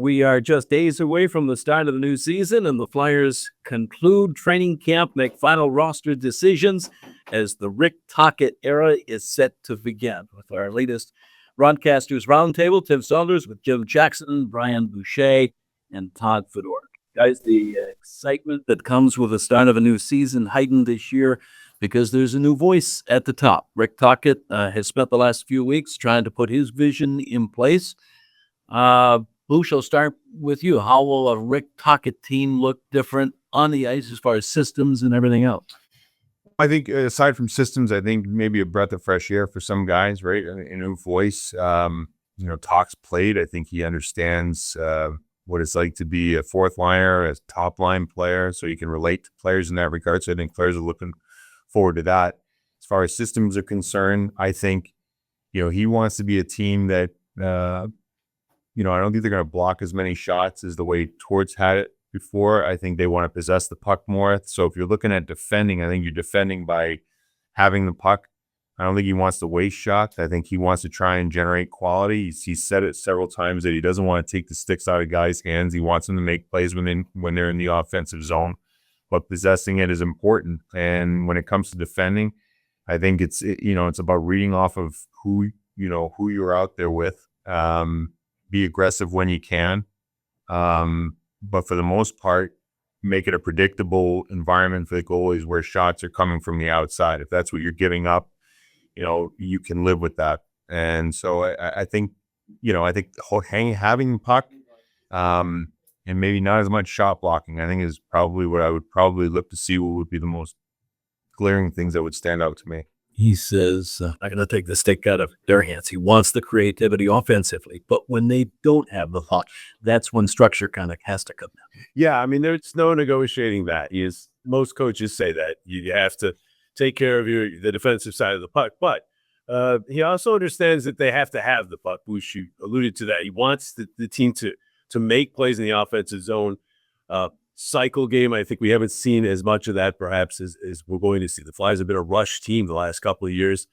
We are just days away from the start of the new season, and the Flyers conclude training camp, make final roster decisions as the Rick Tocchet era is set to begin. With our latest Broadcasters Roundtable, Tim Saunders with Jim Jackson, Brian Boucher, and Todd Fedoruk. Guys, the excitement that comes with the start of a new season heightened this year because there's a new voice at the top. Rick Tocchet has spent the last few weeks trying to put his vision in place. Boucher, will start with you. How will a Rick Tocchet team look different on the ice as far as systems and everything else? I think aside from systems, I think maybe a breath of fresh air for some guys, right? A new voice. Tocc's played. I think he understands what it's like to be a fourth liner, a top line player, so he can relate to players in that regard. So I think players are looking forward to that. As far as systems are concerned, I think, he wants to be a team that, I don't think they're going to block as many shots as the way Torts had it before. I think they want to possess the puck more. So if you're looking at defending, I think you're defending by having the puck. I don't think he wants to waste shots. I think he wants to try and generate quality. He's said it several times that he doesn't want to take the sticks out of guys' hands. He wants them to make plays when they're in the offensive zone. But possessing it is important. And when it comes to defending, I think it's about reading off of who you're out there with. Be aggressive when you can. But for the most part, make it a predictable environment for the goalies where shots are coming from the outside. If that's what you're giving up, you can live with that. And so I think having the puck and maybe not as much shot blocking, I think is probably what I would probably look to see what would be the most glaring things that would stand out to me. He says, not going to take the stick out of their hands. He wants the creativity offensively. But when they don't have the puck, that's when structure kind of has to come down. Yeah, I mean, there's no negotiating that. Most coaches say that. You have to take care of the defensive side of the puck. But he also understands that they have to have the puck. Boucher alluded to that. He wants the team to make plays in the offensive zone. Cycle game, I think we haven't seen as much of that perhaps as we're going to see. The Flyers have been a rush team the last couple of years.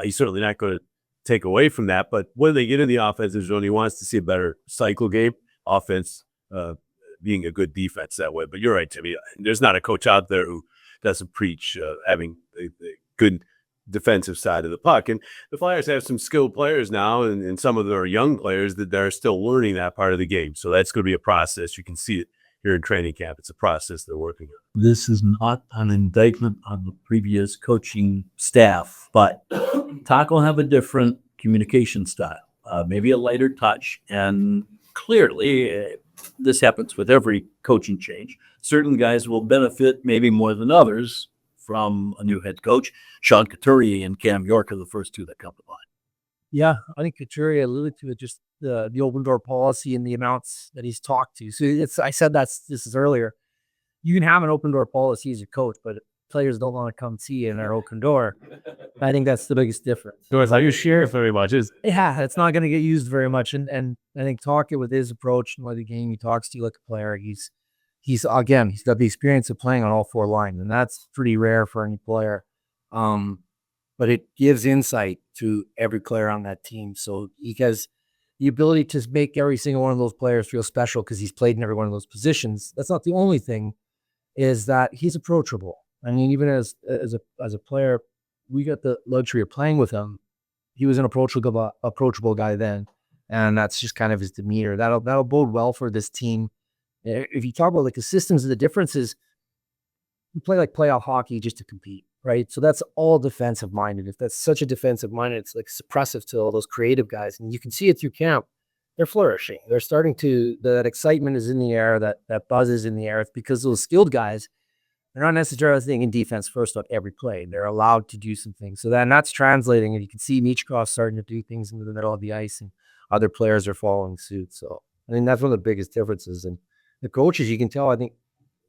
He's certainly not going to take away from that, but when they get in the offensive zone, he wants to see a better cycle game, offense being a good defense that way. But you're right, Timmy. There's not a coach out there who doesn't preach having a good defensive side of the puck. And the Flyers have some skilled players now, and some of their young players that they're still learning that part of the game. So that's going to be a process. You can see it here in training camp. It's a process they're working on. This is not an indictment on the previous coaching staff, but Todd will have a different communication style, maybe a lighter touch. And clearly, this happens with every coaching change. Certain guys will benefit maybe more than others from a new head coach. Sean Couturier and Cam York are the first two that come to mind. Yeah, I think Couturier alluded to it, just the open door policy and the amounts that he's talked to. So I said this is earlier. You can have an open door policy as a coach, but players don't want to come see you in our open door. I think that's the biggest difference. So it's how you share it very much. Yeah, it's not going to get used very much. And I think Tocchet with his approach and the game, he talks to you like a player. He's got the experience of playing on all four lines, and that's pretty rare for any player. But it gives insight to every player on that team. So he has the ability to make every single one of those players feel special because he's played in every one of those positions. That's not the only thing, is that he's approachable. I mean, even as a player, we got the luxury of playing with him. He was an approachable guy then, and that's just kind of his demeanor. That'll bode well for this team. If you talk about the systems and the differences, we play playoff hockey just to compete. Right. So that's all defensive minded. If that's such a defensive minded, it's suppressive to all those creative guys. And you can see it through camp. They're flourishing. They're starting to, that excitement is in the air, that buzz is in the air. It's because those skilled guys, they're not necessarily thinking defense first on every play. They're allowed to do some things. So that's translating. And you can see Michkov starting to do things in the middle of the ice, and other players are following suit. So, I mean, that's one of the biggest differences. And the coaches, you can tell, I think,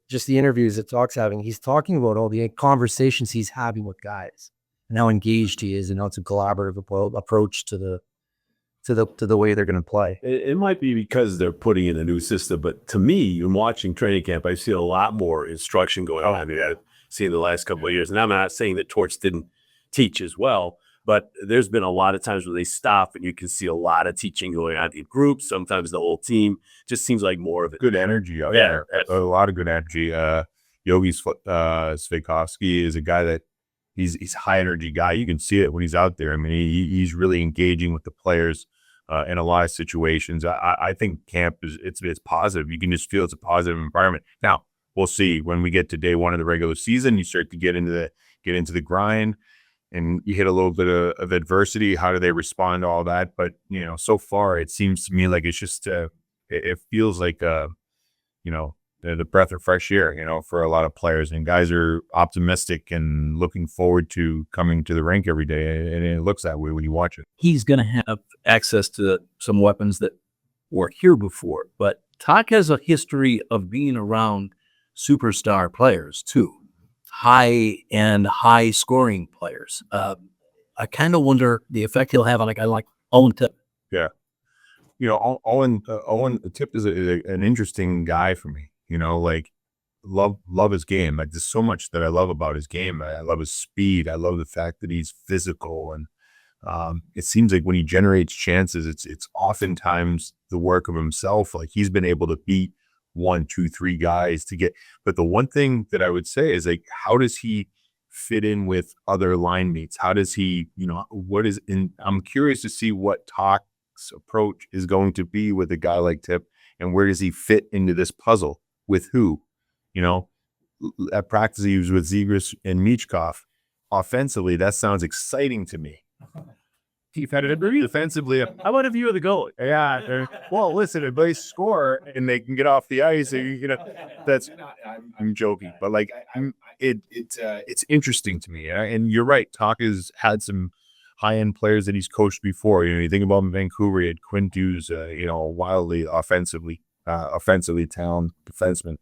just the interviews that Tocc's having, he's talking about all the conversations he's having with guys and how engaged he is, and how it's a collaborative approach to the way they're going to play. It might be because they're putting in a new system, but to me, in watching training camp, I see a lot more instruction going on. I mean, I've seen the last couple of years, and I'm not saying that Torts didn't teach as well, But there's been a lot of times where they stop and you can see a lot of teaching going on in groups. Sometimes the whole team just seems like more of it. Good energy out Yeah. there. A lot of good energy. Yogi Sveikovsky is a guy that he's a high energy guy. You can see it when he's out there. I mean, he's really engaging with the players in a lot of situations. I think camp it's positive. You can just feel it's a positive environment. Now we'll see when we get to day one of the regular season. You start to get into the grind, and you hit a little bit of adversity. How do they respond to all that? But so far it seems to me like it's just it feels like the breath of fresh air, for a lot of players, and guys are optimistic and looking forward to coming to the rink every day. And it looks that way when you watch it. He's going to have access to some weapons that weren't here before. But Todd has a history of being around superstar players too, high scoring players. I kind of wonder the effect he'll have on a guy like Owen Tipp. Yeah. Owen Tipp is an interesting guy for me. Love his game. Like, there's so much that I love about his game. I love his speed. I love the fact that he's physical, and it seems like when he generates chances, it's oftentimes the work of himself. Like, he's been able to beat 1, 2, 3 guys to get. But the one thing that I would say is, like, how does he fit in with other line mates? How does he, I'm curious to see what Tocc's approach is going to be with a guy like Tipp, and where does he fit into this puzzle with who? At practice he was with Zegras and Michkov. Offensively, that sounds exciting to me. Defensively, How about a view of the goalie? yeah. Well, listen, if they score and they can get off the ice, that's. I'm joking, but like, it's interesting to me. And you're right. Tock has had some high-end players that he's coached before. You think about him in Vancouver, he had Quint Hughes, wildly offensively talented defenseman.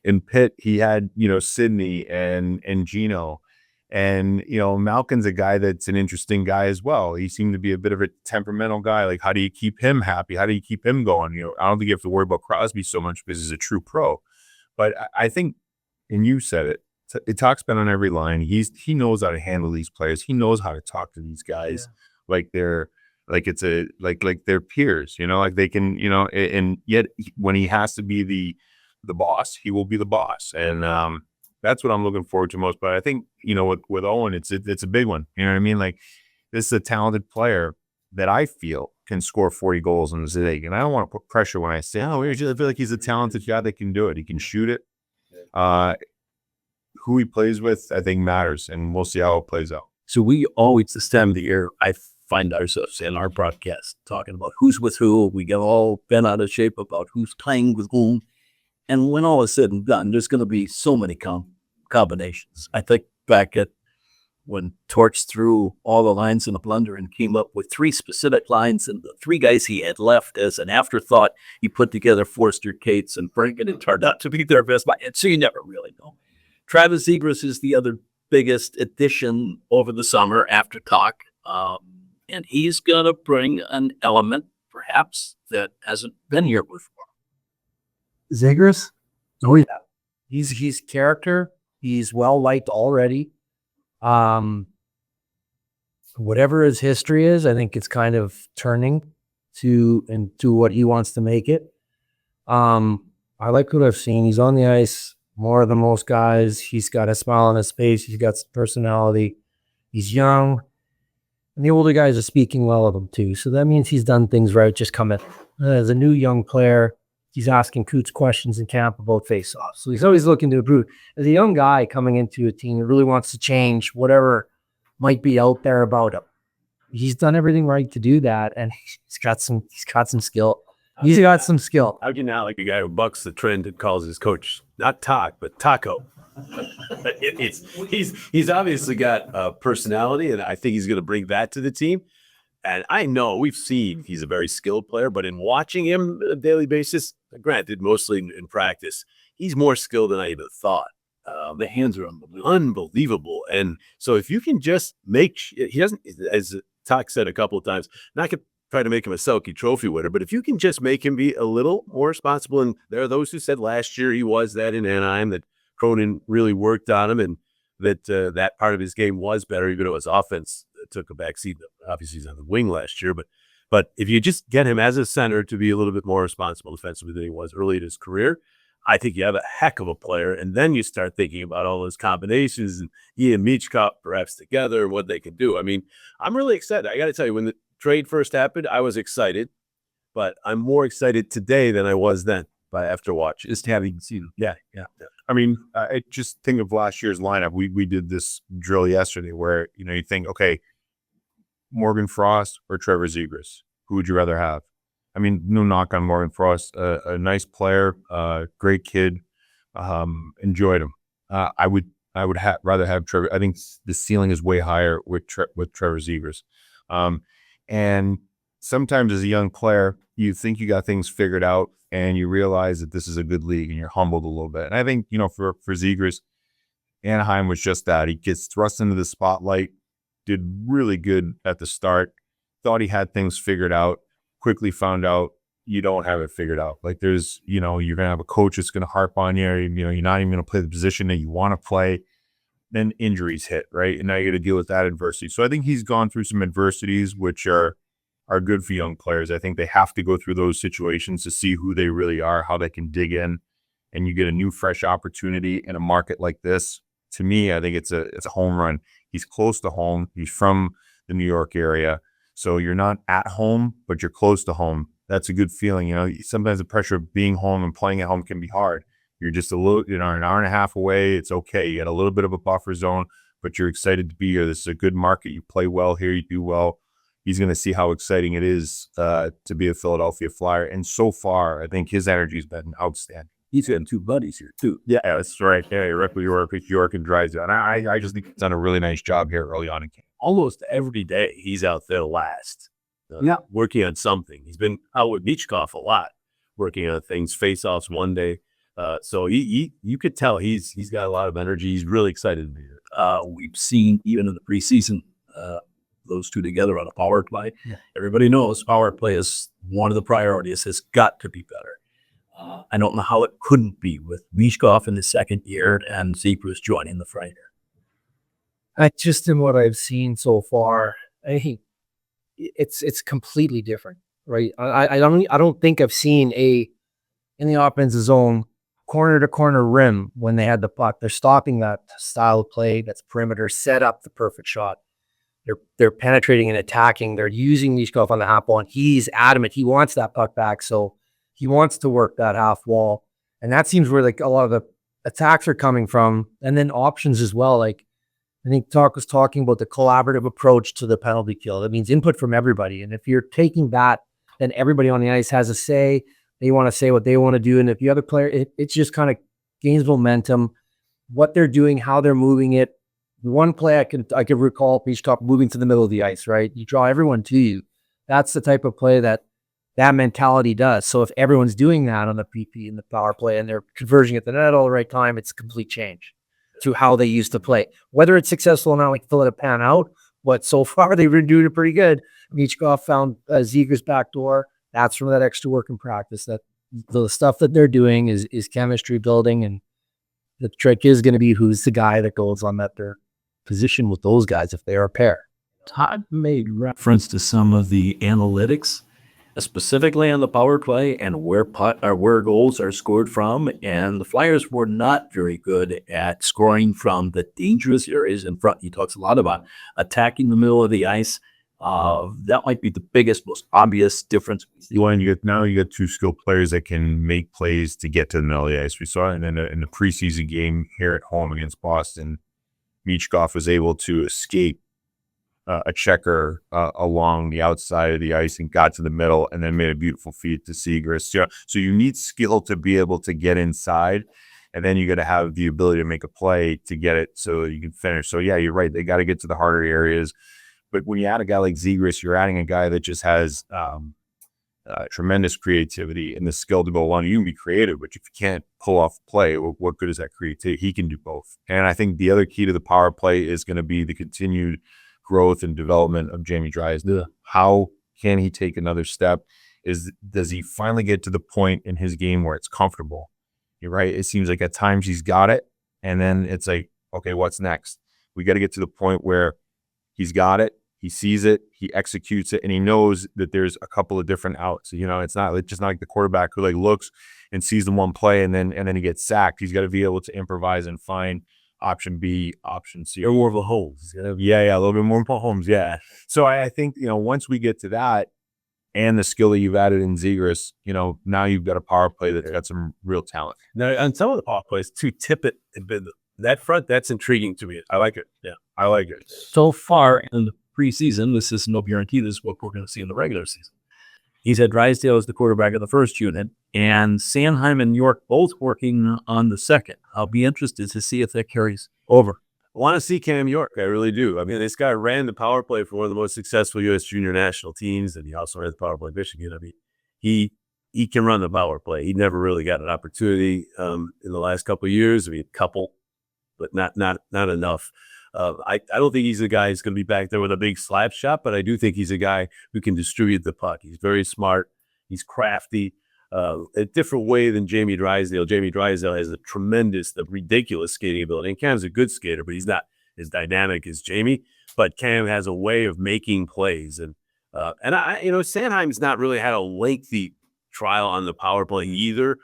In Pitt, he had Sidney and Gino. And, Malkin's a guy that's an interesting guy as well. He seemed to be a bit of a temperamental guy. Like, how do you keep him happy? How do you keep him going? I don't think you have to worry about Crosby so much because he's a true pro. But I think, and you said it, Tocc's been on every line. He knows how to handle these players. He knows how to talk to these guys like they're their peers, like they can, and yet when he has to be the boss, he will be the boss. And that's what I'm looking forward to most. But I think, with Owen, it's a big one. You know what I mean? Like, this is a talented player that I feel can score 40 goals in the league. And I don't want to put pressure when I say, I feel like he's a talented guy that can do it. He can shoot it. Who he plays with, I think, matters, and we'll see how it plays out. So we always, this time of the year, I find ourselves in our broadcast talking about who's with who. We get all bent out of shape about who's playing with whom. And when all is said and done, there's going to be so many combinations. I think back at when Torch threw all the lines in a blender and came up with 3 specific lines, and the 3 guys he had left as an afterthought, he put together Forster, Cates, and Frank, and it turned out to be their best. So you never really know. Travis Zegras is the other biggest addition over the summer after Tock. And he's going to bring an element, perhaps, that hasn't been here before. Zegras? Oh, yeah. He's character. He's well-liked already. Whatever his history is, I think it's kind of turning to what he wants to make it. I like what I've seen. He's on the ice more than most guys. He's got a smile on his face. He's got some personality. He's young. And the older guys are speaking well of him, too. So that means he's done things right, just coming as a new young player. He's asking Coots questions in camp about face-offs. So he's always looking to improve. As a young guy coming into a team that really wants to change whatever might be out there about him, he's done everything right to do that, and he's got some skill. He's got some skill. How can you not like a guy who bucks the trend and calls his coach not Tock, but Taco? He's obviously got a personality, and I think he's going to bring that to the team. And I know we've seen he's a very skilled player, but in watching him on a daily basis, granted, mostly in practice, he's more skilled than I even thought. The hands are unbelievable. And so if you can just he doesn't, as Tock said a couple of times, not going to try to make him a Selke trophy winner, but if you can just make him be a little more responsible, and there are those who said last year he was that in Anaheim, that Cronin really worked on him, and that that part of his game was better, even though his offense took a back seat. Obviously, he's on the wing last year, but if you just get him as a center to be a little bit more responsible defensively than he was early in his career, I think you have a heck of a player. And then you start thinking about all those combinations and he and Michkov perhaps together and what they can do. I mean, I'm really excited. I got to tell you, when the trade first happened, I was excited, but I'm more excited today than I was then after watching. Just having seen. Yeah. I mean, I just think of last year's lineup. We did this drill yesterday where, you think, okay, Morgan Frost or Trevor Zegras, who would you rather have? I mean, no knock on Morgan Frost, a nice player, great kid, enjoyed him. I would rather have Trevor. I think the ceiling is way higher with Trevor Zegras. And sometimes as a young player, you think you got things figured out and you realize that this is a good league and you're humbled a little bit. And I think, for Zegras, Anaheim was just that. He gets thrust into the spotlight, did really good at the start, thought he had things figured out, quickly found out you don't have it figured out. Like there's, you're going to have a coach that's going to harp on you. You're not even going to play the position that you want to play. Then injuries hit, right? And now you got to deal with that adversity. So I think he's gone through some adversities, which are good for young players. I think they have to go through those situations to see who they really are, how they can dig in, and you get a new, fresh opportunity in a market like this. To me, I think it's a home run. He's close to home. He's from the New York area. So you're not at home, but you're close to home. That's a good feeling. Sometimes the pressure of being home and playing at home can be hard. You're just a little, an hour and a half away. It's okay. You got a little bit of a buffer zone, but you're excited to be here. This is a good market. You play well here. You do well. He's going to see how exciting it is to be a Philadelphia Flyer. And so far, I think his energy has been outstanding. He's got two buddies here, too. Yeah, that's right. Yeah, Rick York and Drysdale. And I just think he's done a really nice job here early on in camp. Almost every day he's out there last, working on something. He's been out with Michkov a lot, working on things, face-offs one day. So you could tell he's got a lot of energy. He's really excited to be here. We've seen even in the preseason those two together on a power play. Yeah. Everybody knows power play is one of the priorities. It's got to be better. I don't know how it couldn't be with Michkov in his second year and Zegras joining the fray here. Just in what I've seen so far, I think it's completely different, right? I don't think I've seen in the offensive zone corner to corner rim when they had the puck. They're stopping that style of play. That's perimeter, set up the perfect shot. They're penetrating and attacking. They're using Michkov on the half wall, and he's adamant. He wants that puck back, so he wants to work that half wall, and that seems where a lot of the attacks are coming from, and then options as well. I think Todd was talking about the collaborative approach to the penalty kill. That means input from everybody, and if you're taking that, then everybody on the ice has a say. They want to say what they want to do, and if the other player, it just kind of gains momentum. What they're doing, how they're moving it. One play I can recall Michkov moving to the middle of the ice, right? You draw everyone to you. That's the type of play that mentality does. So if everyone's doing that on the PP and the power play and they're converging at the net all the right time, it's a complete change to how they used to play. Whether it's successful or not, like fill it a pan out, but so far they've been doing it pretty good. Michkov found Zegras back door. That's from that extra work in practice. That the stuff that they're doing is chemistry building, and the trick is going to be who's the guy that goes on that their position with those guys if they are a pair. Todd made reference to some of the analytics, specifically on the power play and where goals are scored from. And the Flyers were not very good at scoring from the dangerous areas in front. He talks a lot about attacking the middle of the ice. That might be the biggest, most obvious difference. Now you get two skilled players that can make plays to get to the middle of the ice. We saw it in the preseason game here at home against Boston. Michkov was able to escape a checker along the outside of the ice and got to the middle and then made a beautiful feed to Zegras. So you need skill to be able to get inside, and then you got to have the ability to make a play to get it so you can finish. So yeah, you're right. They got to get to the harder areas. But when you add a guy like Zegras, you're adding a guy that just has tremendous creativity and the skill to go along. You can be creative, but if you can't pull off play, what good is that creativity? He can do both. And I think the other key to the power play is going to be the continued growth and development of Jamie Drysdale. How can he take another step? Does he finally get to the point in his game where it's comfortable? You're right. It seems like at times he's got it, and then it's like, okay, what's next? We got to get to the point where he's got it. He sees it, he executes it, and he knows that there's a couple of different outs. It's just not like the quarterback who like looks and sees the one play and then he gets sacked. He's got to be able to improvise and find option B, option C. Or more of a Holmes. Yeah, a little bit more Holmes. Yeah. So I think, once we get to that and the skill that you've added in Zegras, now you've got a power play that's got some real talent. Now, on some of the power plays, to tip it, that front, that's intriguing to me. I like it. Yeah, I like it. So far in the preseason, this is no guarantee this is what we're going to see in the regular season. He's had Drysdale as the quarterback of the first unit, and Sanheim and York both working on the second. I'll be interested to see if that carries over. I want to see Cam York. I really do. I mean, this guy ran the power play for one of the most successful U.S. junior national teams, and he also ran the power play Michigan. I mean, he can run the power play. He never really got an opportunity in the last couple of years. I mean, a couple, but not enough. I don't think he's a guy who's going to be back there with a big slap shot, but I do think he's a guy who can distribute the puck. He's very smart. He's crafty. A different way than Jamie Drysdale. Jamie Drysdale has a ridiculous skating ability. And Cam's a good skater, but he's not as dynamic as Jamie. But Cam has a way of making plays. And Sanheim's not really had a lengthy trial on the power play either.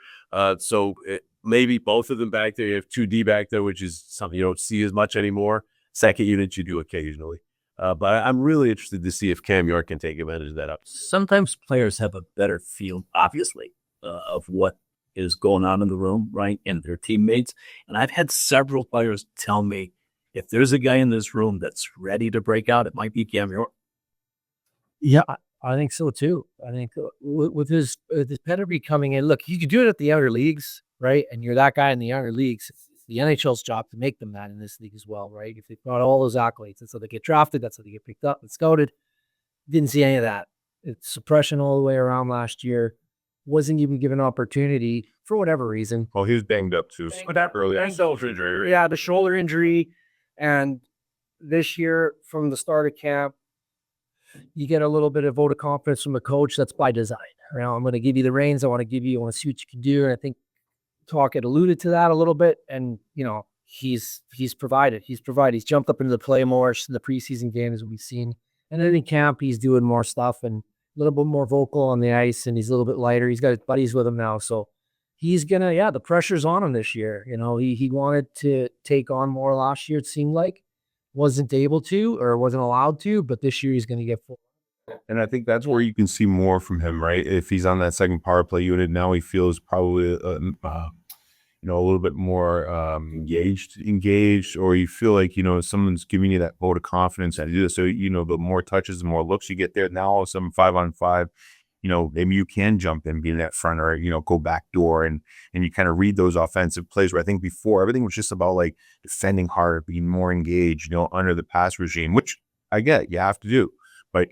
Maybe both of them back there. You have 2D back there, which is something you don't see as much anymore. Second unit, you do occasionally. But I'm really interested to see if Cam York can take advantage of that up. Sometimes players have a better feel, obviously, of what is going on in the room, right, and their teammates. And I've had several players tell me, if there's a guy in this room that's ready to break out, it might be Cam York. Yeah, I think so too. I think with his pedigree coming in, look, you could do it at the younger leagues, right? And you're that guy in the younger leagues. It's the NHL's job to make them that in this league as well, right? If they've got all those accolades, and so they get drafted, that's how they get picked up and scouted. Didn't see any of that. It's suppression all the way around last year. Wasn't even given opportunity for whatever reason. Well, he was banged up too. Shoulder injury. Yeah, the shoulder injury. And this year, from the start of camp, you get a little bit of vote of confidence from the coach. That's by design. I'm going to give you the reins. I want to see what you can do. And I think Tocchet alluded to that a little bit. And, he's provided. He's jumped up into the play more in the preseason games we've seen. And then in camp, he's doing more stuff and a little bit more vocal on the ice. And he's a little bit lighter. He's got his buddies with him now. So he's going to, the pressure's on him this year. He wanted to take on more last year, it seemed like. Wasn't able to or wasn't allowed to, but this year he's going to get full. And I think that's where you can see more from him, right? If he's on that second power play unit, now he feels probably, a little bit more engaged, or you feel like, someone's giving you that vote of confidence to do this. So, the more touches, the more looks you get there. Now all of a sudden 5-on-5, maybe you can jump in, be in that front, or, go back door and you kind of read those offensive plays where I think before everything was just about like defending hard, being more engaged, under the pass regime, which I get you have to do. But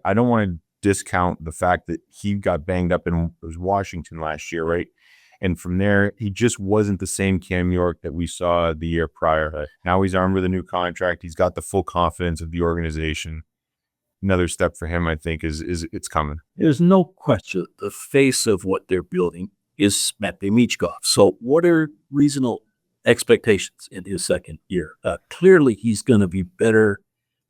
I don't want to discount the fact that he got banged up in Washington last year, right? And from there, he just wasn't the same Cam York that we saw the year prior. Right. Now he's armed with a new contract. He's got the full confidence of the organization. Another step for him, I think, is it's coming. There's no question the face of what they're building is Matvei Michkov. So what are reasonable expectations in his second year? Clearly, he's going to be better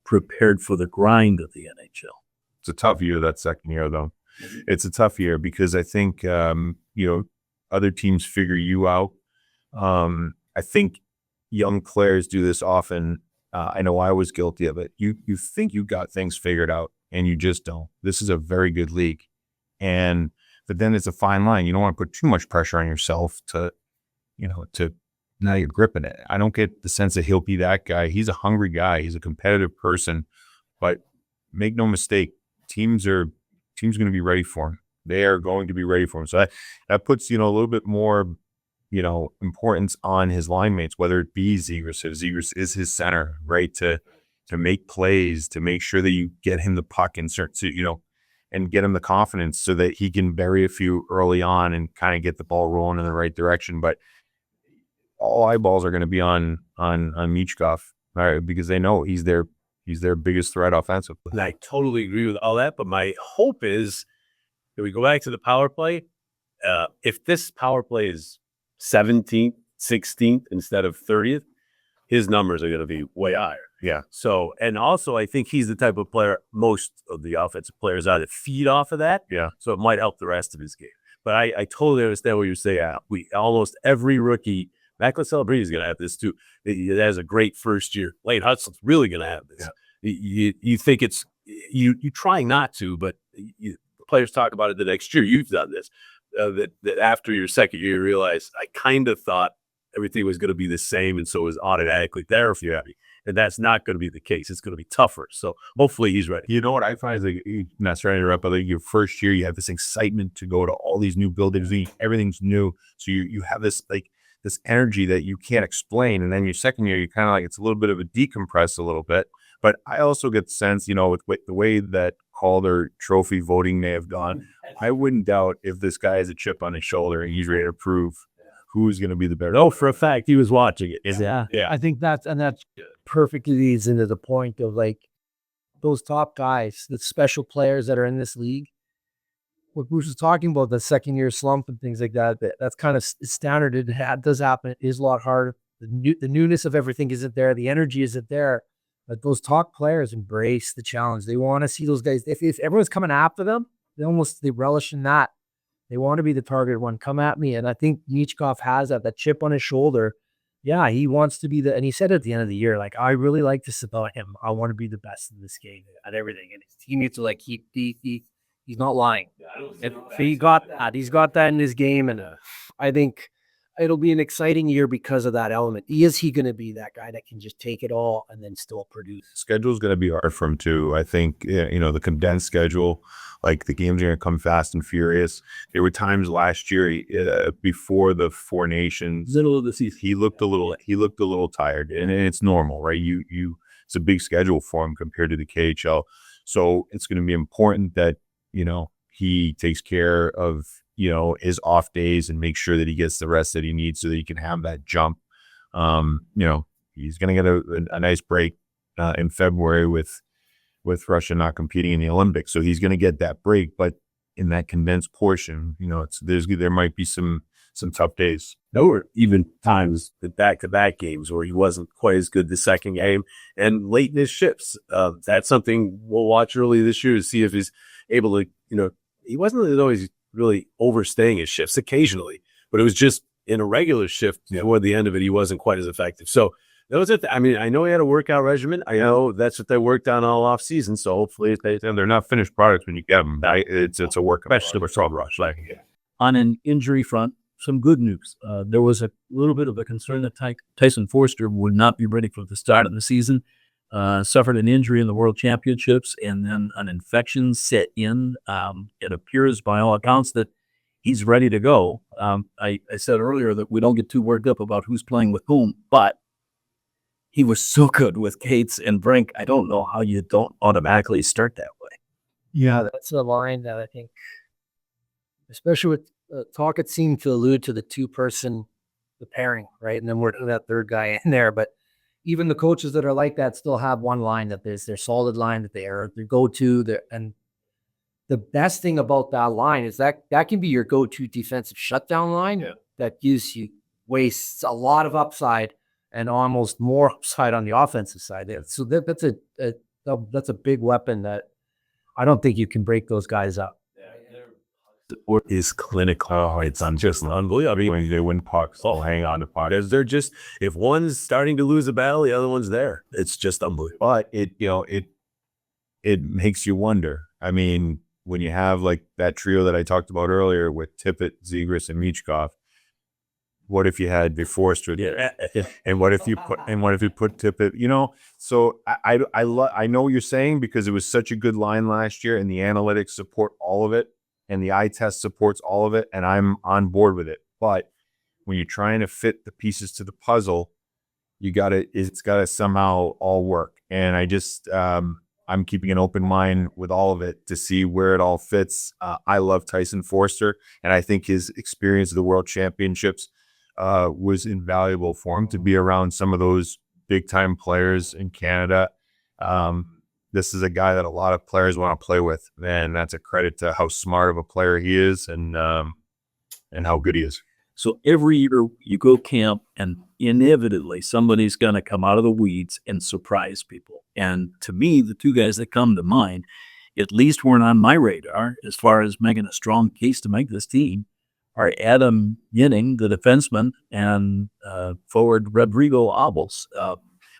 prepared for the grind of the NHL. It's a tough year, that second year, though. It's a tough year because I think, other teams figure you out. I think young players do this often. I know I was guilty of it. You think you got things figured out and you just don't. This is a very good league. But then it's a fine line. You don't want to put too much pressure on yourself to now you're gripping it. I don't get the sense that he'll be that guy. He's a hungry guy. He's a competitive person, but make no mistake, teams going to be ready for him. They are going to be ready for him. So that puts, a little bit more, importance on his line mates, whether it be Zegras. If Zegras is his center, right? To make plays, to make sure that you get him the puck and start to, and get him the confidence so that he can bury a few early on and kind of get the ball rolling in the right direction. But all eyeballs are going to be on Michkov, right? Because they know he's their biggest threat offensively. And I totally agree with all that. But my hope is that we go back to the power play. If this power play is 17th, 16th instead of 30th, his numbers are going to be way higher. Yeah. So, and also I think he's the type of player, most of the offensive players are, that feed off of that. Yeah. So it might help the rest of his game. But I totally understand what you're saying, Al. Almost every rookie, Macklin Celebrity is going to have this too. It has a great first year. Lane Hudson's really going to have this. Yeah. You think it's, you trying not to, but players talk about it the next year. You've done this. That after your second year, you realize, I kind of thought everything was going to be the same, and so it was automatically there for you. And that's not going to be the case. It's going to be tougher. So hopefully he's ready. You know what I find is, like, not trying to interrupt, but like your first year, you have this excitement to go to all these new buildings. Everything's new. So you have this this energy that you can't explain. And then your second year, you kind of like, it's a little bit of a decompress a little bit. But I also get the sense, with the way that Calder trophy voting may have gone, I wouldn't doubt if this guy has a chip on his shoulder and he's ready to prove who's going to be the better. Oh, for a fact, he was watching it. Yeah. Yeah. I think that perfectly leads into the point of, like, those top guys, the special players that are in this league. What Bruce was talking about, the second year slump and things like that, that's kind of standard. It does happen. It is a lot harder. The newness of everything isn't there. The energy isn't there. But those top players embrace the challenge. They want to see those guys. If everyone's coming after them, they relish in that. They want to be the targeted one. Come at me. And I think Michkov has that chip on his shoulder. Yeah, he wants to be and he said at the end of the year, like, I really like this about him. I want to be the best in this game at everything. And he needs to, like, keep he's not lying. If he got that, he's got that in his game. And I think it'll be an exciting year because of that element. Is he going to be that guy that can just take it all and then still produce? Schedule's going to be hard for him too. I think, the condensed schedule, like, the games are going to come fast and furious. There were times last year before the Four Nations, Middle of the season, he looked a little tired, and it's normal, right? It's a big schedule for him compared to the KHL. So it's going to be important that, he takes care of, his off days and make sure that he gets the rest that he needs so that he can have that jump. He's going to get a nice break in February with Russia not competing in the Olympics. So he's going to get that break, but in that condensed portion, there might be some tough days. There were even times, the back-to-back games, where he wasn't quite as good the second game, and late in his shifts. That's something we'll watch early this year to see if he's able to, he wasn't always really overstaying his shifts occasionally, but it was just in a regular shift toward the end of it, he wasn't quite as effective. So that was it. I mean, I know he had a workout regimen. I know that's what they worked on all off season. So hopefully they're not finished products when you get them. It's a work. on an injury front, some good news. There was a little bit of a concern that Tyson Forster would not be ready for the start of the season. Suffered an injury in the World Championships, and then an infection set in. It appears, by all accounts, that he's ready to go. I said earlier that we don't get too worked up about who's playing with whom, but he was so good with Cates and Brink. I don't know how you don't automatically start that way. Yeah, that's a line that I think, especially with Tocchet, seemed to allude to the two-person, the pairing, right? And then we're that third guy in there. But even the coaches that are like that still have one line that is their solid line, that they are their go-to. And the best thing about that line is that can be your go-to defensive shutdown line that wastes a lot of upside and almost more upside on the offensive side. So that's a big weapon that I don't think you can break those guys up. Or is clinical. Oh, it's just unbelievable. I mean, When they win pucks, they'll hang on to pucks. they're just, if one's starting to lose a battle, the other one's there. It's just unbelievable. But it makes you wonder. I mean, when you have like that trio that I talked about earlier with Tippett, Zegras, and Michkov, what if you had Forster? And what if you put Tippett? So I know what you're saying, because it was such a good line last year, and the analytics support all of it, and the eye test supports all of it, and I'm on board with it. But when you're trying to fit the pieces to the puzzle, it's gotta somehow all work. And I just I'm keeping an open mind with all of it to see where it all fits. I love Tyson Forster, and I think his experience of the World Championships was invaluable for him to be around some of those big time players in Canada. This is a guy that a lot of players want to play with, and that's a credit to how smart of a player he is and how good he is. So every year you go camp and inevitably somebody's going to come out of the weeds and surprise people. And to me, the two guys that come to mind, at least weren't on my radar as far as making a strong case to make this team, are Adam Yinning, the defenseman, and forward Rodrigo Abels.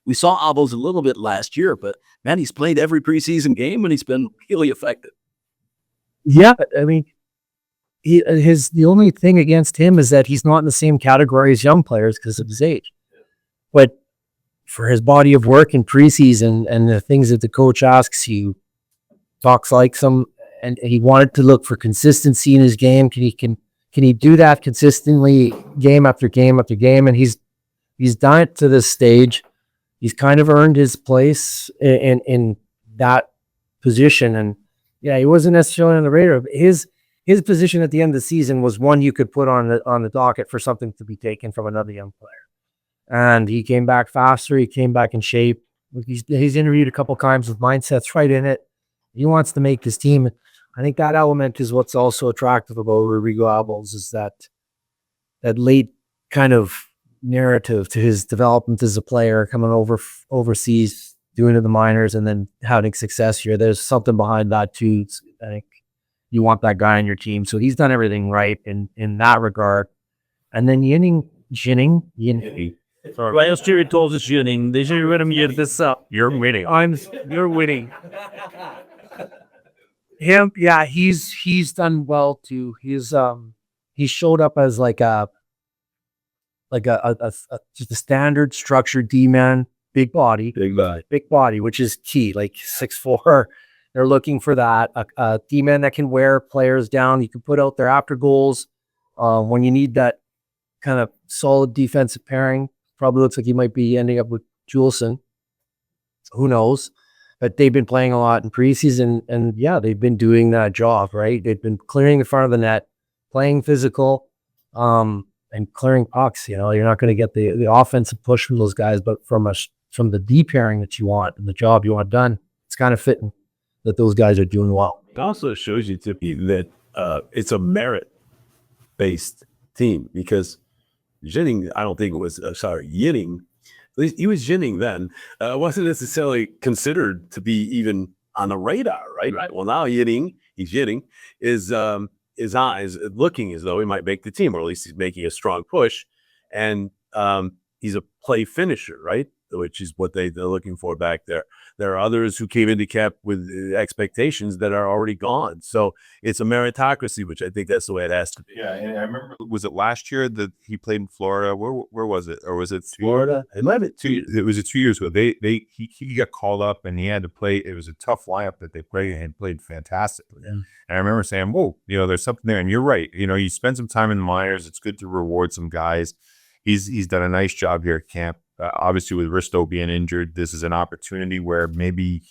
We saw Abels a little bit last year, but man, he's played every preseason game and he's been really effective. Yeah, I mean, the only thing against him is that he's not in the same category as young players because of his age. But for his body of work in preseason and the things that the coach asks you, talks like some, and he wanted to look for consistency in his game. Can he do that consistently game after game after game? And he's done it to this stage. He's kind of earned his place in that position. And yeah, he wasn't necessarily on the radar. But his position at the end of the season was one you could put on the docket for something to be taken from another young player. And he came back faster. He came back in shape. He's interviewed a couple times with mindsets right in it. He wants to make this team. I think that element is what's also attractive about Rodrigo Abels, is that late kind of narrative to his development as a player, coming overseas, doing it in the minors, and then having success here. There's something behind that too. I think you want that guy on your team. So he's done everything right in that regard. And then Yinning. Sorry. Last year he told us Yinning. This year when him this up. You're winning. You're winning. Him, yeah, he's done well too. He showed up as like a just a standard structured D-man, big body, which is key. Like 6'4", they're looking for that a D-man that can wear players down. You can put out there after goals when you need that kind of solid defensive pairing. Probably looks like he might be ending up with Juleson. Who knows? But they've been playing a lot in preseason, and yeah, they've been doing that job, right? They've been clearing the front of the net, playing physical, and clearing pucks. You know, you're not going to get the offensive push from those guys, but from the D pairing that you want and the job you want done, it's kind of fitting that those guys are doing well. It also shows you, Tippy, that it's a merit-based team, because Yinning, I don't think it was, Yinning, at least he was Yinning then, wasn't necessarily considered to be even on the radar, right? Well, now Yinning is looking as though he might make the team, or at least he's making a strong push, and he's a play finisher, right? Which is what they're looking for back there. There are others who came into camp with expectations that are already gone. So it's a meritocracy, which I think that's the way it has to be. Yeah, and I remember, was it last year that he played in Florida? Where was it? Or was it Florida? I love it. 2 years. It was 2 years ago. He got called up and he had to play. It was a tough lineup that they played, and played fantastically. Yeah. And I remember saying, whoa, there's something there. And you're right. You spend some time in the minors. It's good to reward some guys. He's done a nice job here at camp. Obviously, with Risto being injured, this is an opportunity where maybe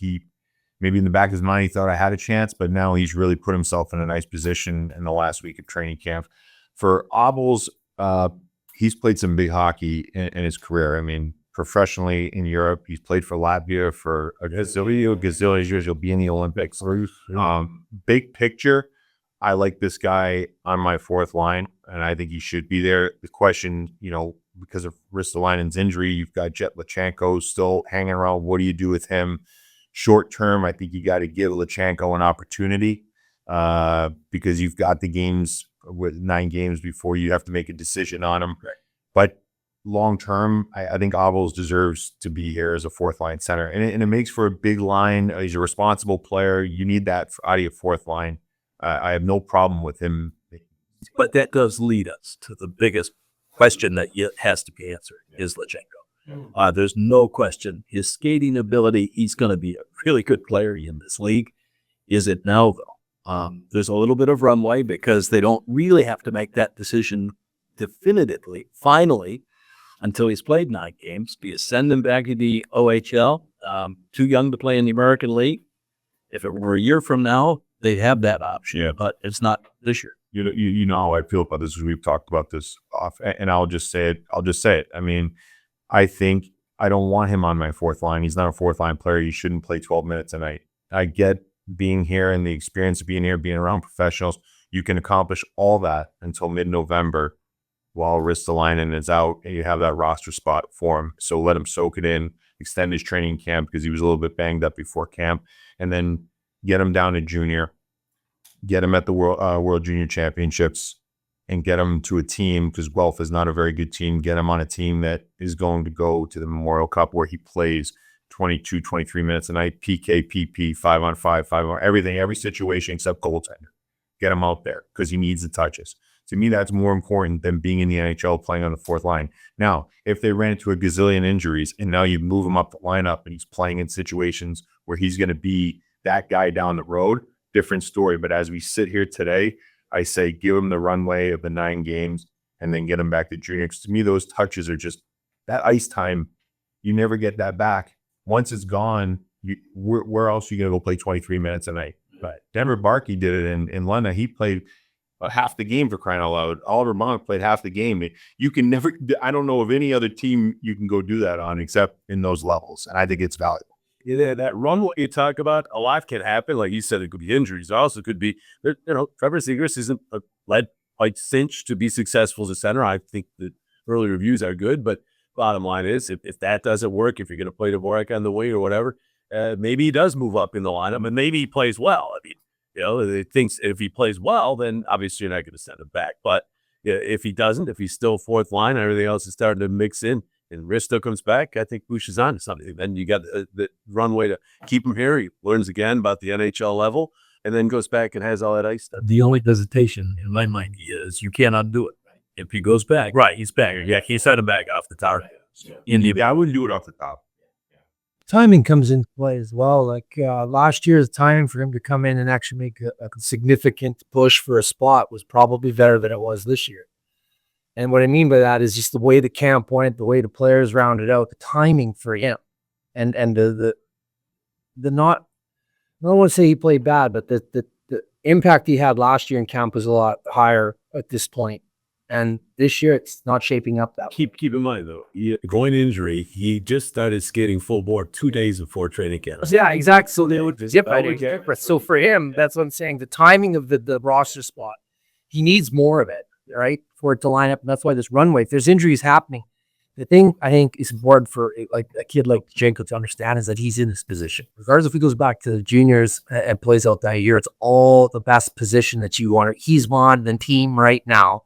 in the back of his mind, he thought I had a chance, but now he's really put himself in a nice position in the last week of training camp. For Abels, he's played some big hockey in his career. I mean, professionally in Europe, he's played for Latvia for a gazillion years. He'll be in the Olympics. Big picture, I like this guy on my fourth line, and I think he should be there. The question, because of Ristolainen's injury, you've got Jet Lachenko still hanging around. What do you do with him? Short term, I think you got to give Lachenko an opportunity because you've got the games with 9 games before you have to make a decision on him. Right. But long term, I think Abels deserves to be here as a fourth line center, and it makes for a big line. He's a responsible player. You need that out of your fourth line. I have no problem with him. But that does lead us to the biggest question that has to be answered, is Lachenko. There's no question. His skating ability, he's going to be a really good player in this league. Is it now, though? There's a little bit of runway because they don't really have to make that decision definitively, finally, until he's played 9 games. Do you send him back to the OHL? Too young to play in the American League. If it were a year from now, they'd have that option, but it's not this year. You know how I feel about this. We've talked about this off, and I'll just say it. I mean, I think I don't want him on my fourth line. He's not a fourth line player. He shouldn't play 12 minutes a night. I get being here and the experience of being here, being around professionals. You can accomplish all that until mid-November. while Ristolainen is out, and you have that roster spot for him. So let him soak it in, extend his training camp because he was a little bit banged up before camp, and then get him down to junior, get him at the World Junior Championships, and get him to a team, because Guelph is not a very good team, get him on a team that is going to go to the Memorial Cup where he plays 22, 23 minutes a night, PK, PP, 5-on-5, 5-on, everything, every situation except goaltender. Get him out there because he needs the touches. To me, that's more important than being in the NHL playing on the fourth line. Now, if they ran into a gazillion injuries and now you move him up the lineup and he's playing in situations where he's going to be that guy down the road, different story. But as we sit here today, I say give him the runway of the 9 games and then get him back to junior. Because to me, those touches are just that ice time. You never get that back. Once it's gone, where else are you going to go play 23 minutes a night? But Denver Barkey did it in London. He played half the game, for crying out loud. Oliver Monk played half the game. You can never, I don't know of any other team you can go do that on except in those levels. And I think it's valuable. Yeah, that runway you talk about, a lot can happen. Like you said, it could be injuries. It also could be, Trevor Zegras isn't a lead pipe cinch to be successful as a center. I think the early reviews are good, but bottom line is, if that doesn't work, if you're going to play Dvorak on the wing or whatever, maybe he does move up in the lineup, and maybe he plays well. I mean, it thinks if he plays well, then obviously you're not going to send him back. But if he doesn't, if he's still fourth line, and everything else is starting to mix in, and Risto comes back, I think Boucher's on to something. Then you got the runway to keep him here. He learns again about the NHL level, and then goes back and has all that ice stuff. The only hesitation in my mind is you cannot do it. If he goes back, right, he's back. Yeah, he sent him back off the tower. I wouldn't do it off the top. Timing comes into play as well. Like last year's timing for him to come in and actually make a significant push for a spot was probably better than it was this year. And what I mean by that is just the way the camp went, the way the players rounded out, the timing for him, and the not, I don't want to say he played bad, but the impact he had last year in camp was a lot higher at this point. And this year, it's not shaping up that way. Keep in mind, though, groin injury, he just started skating full board 2 days before training camp. Yeah, exactly. So they would zip. So for him, that's what I'm saying. The timing of the roster spot, he needs more of it, right, for it to line up. And that's why this runway, if there's injuries happening, the thing I think is important for like a kid like Jenko to understand is that he's in this position. Regardless if he goes back to the juniors and plays out that year, it's all the best position that you want. He's on the team right now,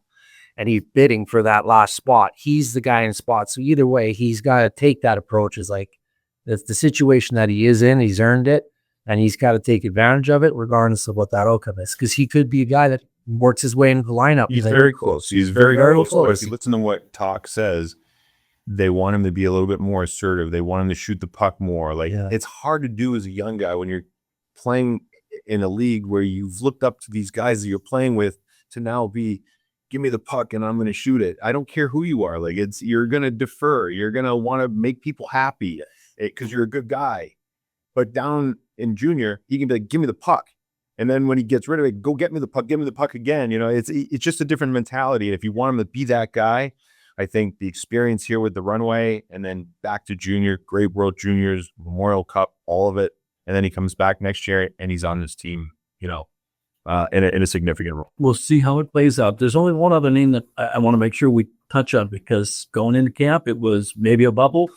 and he's bidding for that last spot. He's the guy in spot. So either way, he's got to take that approach as like, that's the situation that he is in. He's earned it, and he's got to take advantage of it regardless of what that outcome is. Because he could be a guy that works his way into the lineup. He's very close. He's very close. If you listen to what Todd says, they want him to be a little bit more assertive. They want him to shoot the puck more. Like, it's hard to do as a young guy when you're playing in a league where you've looked up to these guys that you're playing with to now be, give me the puck and I'm going to shoot it. I don't care who you are. Like, you're going to defer. You're going to want to make people happy because you're a good guy. But down in junior, he can be like, give me the puck. And then when he gets rid of it, go get me the puck again. It's just a different mentality. And if you want him to be that guy, I think the experience here with the runway and then back to junior, great World Juniors, Memorial Cup, all of it. And then he comes back next year and he's on this team, in a significant role. We'll see how it plays out. There's only one other name that I want to make sure we touch on, because going into camp, it was maybe a bubble.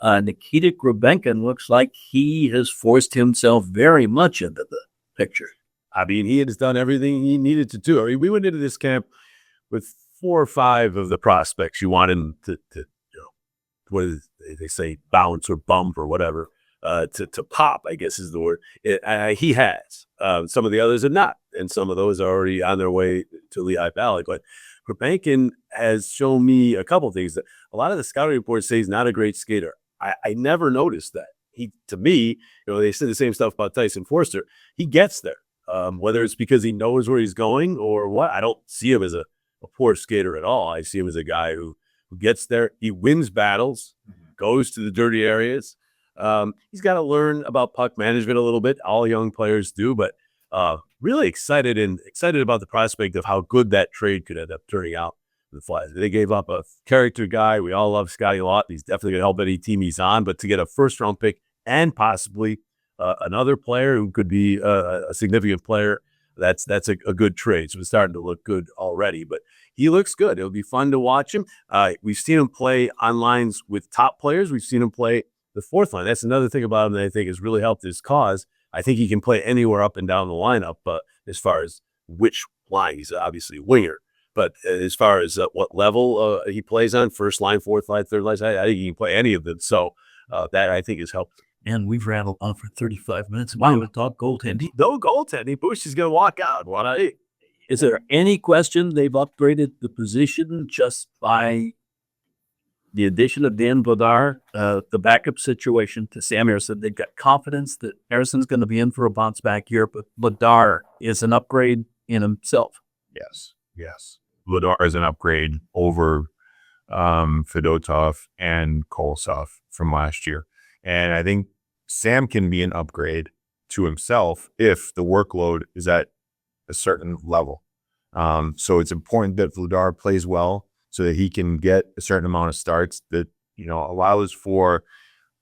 Nikita Grabankin looks like he has forced himself very much into the picture. I mean, he has done everything he needed to do. I mean, we went into this camp with 4 or 5 of the prospects you want him to what is they say, bounce or bump or whatever, to pop, I guess is the word. He has. Some of the others are not, and some of those are already on their way to Lehigh Valley. But Grabankin has shown me a couple things. That a lot of the scouting reports say he's not a great skater. I never noticed that. To me, they say the same stuff about Tyson Forster. He gets there, whether it's because he knows where he's going or what. I don't see him as a poor skater at all. I see him as a guy who gets there. He wins battles, goes to the dirty areas. He's got to learn about puck management a little bit. All young players do, but really excited about the prospect of how good that trade could end up turning out for the Flyers. They gave up a character guy. We all love Scotty Lawton. He's definitely going to help any team he's on, but to get a first-round pick and possibly another player who could be a significant player, that's a good trade. So it's starting to look good already. But he looks good. It'll be fun to watch him. We've seen him play on lines with top players. We've seen him play the fourth line. That's another thing about him that I think has really helped his cause. I think he can play anywhere up and down the lineup, but as far as which line, he's obviously a winger. But as far as what level he plays on, first line, fourth line, third line, I think he can play any of them. So that I think has helped. And we've rattled on for 35 minutes. Wow, we talk goaltending. No goaltending. Bush is going to walk out. Is there any question they've upgraded the position just by the addition of Dan Vladar, the backup situation to Sam Harrison? They've got confidence that Harrison's going to be in for a bounce back year, but Vladar is an upgrade in himself. Yes. Vladar is an upgrade over Fedoruk and Kolosov from last year. And I think Sam can be an upgrade to himself if the workload is at a certain level. So it's important that Vladar plays well so that he can get a certain amount of starts that, allows for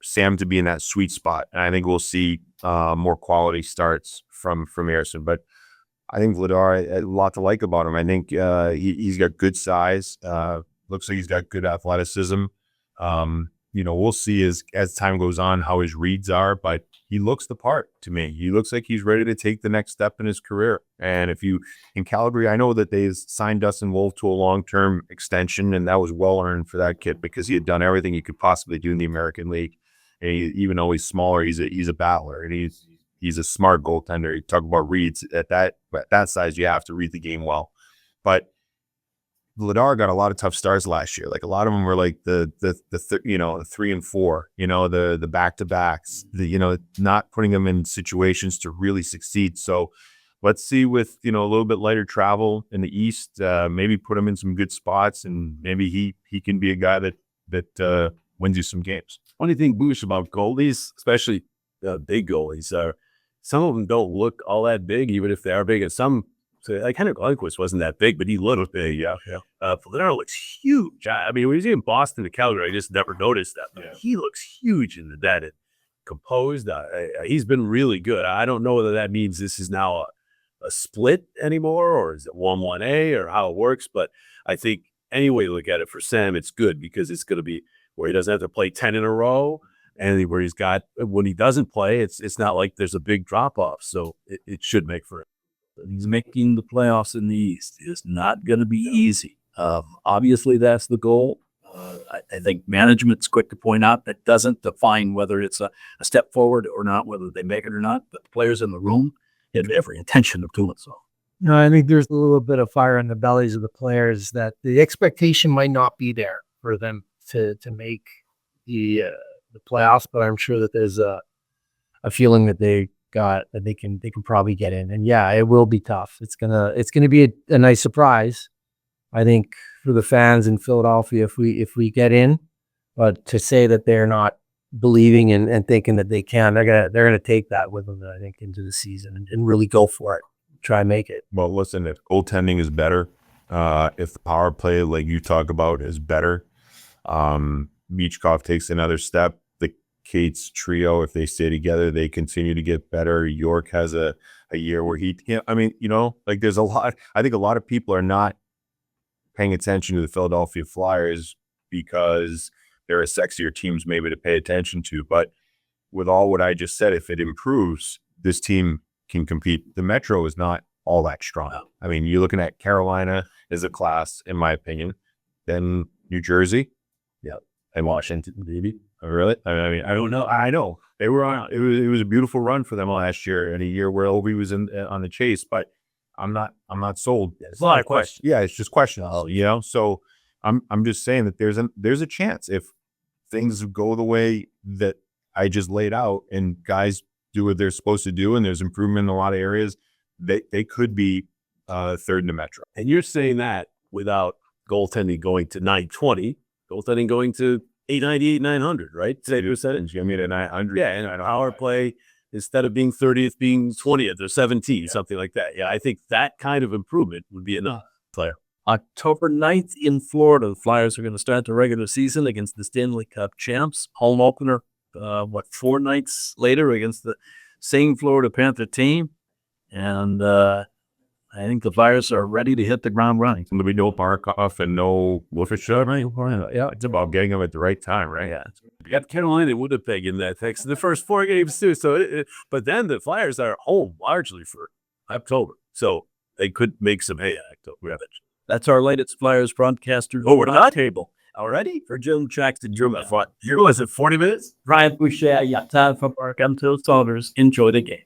Sam to be in that sweet spot. And I think we'll see more quality starts from Harrison. But I think Vladar, a lot to like about him. I think he's got good size. Looks like he's got good athleticism. We'll see as time goes on how his reads are, but he looks the part to me. He looks like he's ready to take the next step in his career. And in Calgary, I know that they signed Dustin Wolf to a long-term extension, and that was well earned for that kid because he had done everything he could possibly do in the American League. And even though he's smaller, he's a battler, and he's a smart goaltender. You talk about reads at that size, you have to read the game well. But Vladar got a lot of tough starts last year. Like a lot of them were like the 3 and 4, the back-to-backs, not putting them in situations to really succeed. So let's see with, a little bit lighter travel in the East, maybe put him in some good spots, and maybe he can be a guy that wins you some games. Funny thing, Bush, about goalies, especially big goalies, some of them don't look all that big, even if they are big. And some, like Henrik Lundqvist wasn't that big, but he looked big. Yeah. Vladar looks huge. I mean, when he's in Boston to Calgary, I just never noticed that. Yeah. He looks huge in the net and composed. He's been really good. I don't know whether that means this is now a split anymore, or is it 1-1A, or how it works. But I think any way you look at it for Sam, it's good because it's going to be where he doesn't have to play 10 in a row. And where when he doesn't play, it's not like there's a big drop off. So it should make for it. He's making the playoffs in the East. It's not going to be easy. Obviously, that's the goal. I think management's quick to point out that doesn't define whether it's a step forward or not, whether they make it or not. But the players in the room have every intention of doing so. No, I think there's a little bit of fire in the bellies of the players that the expectation might not be there for them to make the playoffs, but I'm sure that there's a feeling that they got that they can probably get in. And yeah, it will be tough. It's gonna be a nice surprise, I think, for the fans in Philadelphia if we get in. But to say that they're not believing and thinking that they can, they're gonna take that with them, I think, into the season and really go for it, try and make it. Well, listen, if goaltending is better, if the power play, like you talk about, is better, Michkov takes another step. The Cates trio, if they stay together, they continue to get better. York has a year where there's a lot. I think a lot of people are not paying attention to the Philadelphia Flyers because they're a sexier teams maybe to pay attention to. But with all what I just said, if it improves, this team can compete. The Metro is not all that strong. I mean, you're looking at Carolina as a class, in my opinion. Then New Jersey. Yeah. And Washington, maybe. Oh, really? I mean, I don't know. I know they were on. It was a beautiful run for them last year, in a year where Obi was on the chase. But I'm not sold. There's a lot of questions. Yeah, it's just questions. So I'm just saying that there's a chance if things go the way that I just laid out, and guys do what they're supposed to do, and there's improvement in a lot of areas, they could be third in the Metro. And you're saying that without goaltending going to 920. Goaltending going to 898, 900, right? Say percentage. I mean, at 900. Yeah, and power play, instead of being 30th, being 20th or 17th, something like that. Yeah, I think that kind of improvement would be enough. Player. October 9th in Florida, the Flyers are going to start the regular season against the Stanley Cup champs. Home opener, 4 nights later against the same Florida Panther team. And I think the Flyers are ready to hit the ground running. There'll be no Barkov and no Wolfenstein, right? Yeah. It's about getting them at the right time, right? Yeah. You got Carolina and Winnipeg in that text the first 4 games too. So, but then the Flyers are home largely for October, so they could make some hay in October. That's our latest Flyers Broadcasters Roundtable. Already? For Jim Jackson, Drew What? Was it 40 minutes? Brian Boucher, Todd from Saunders. Enjoy the game.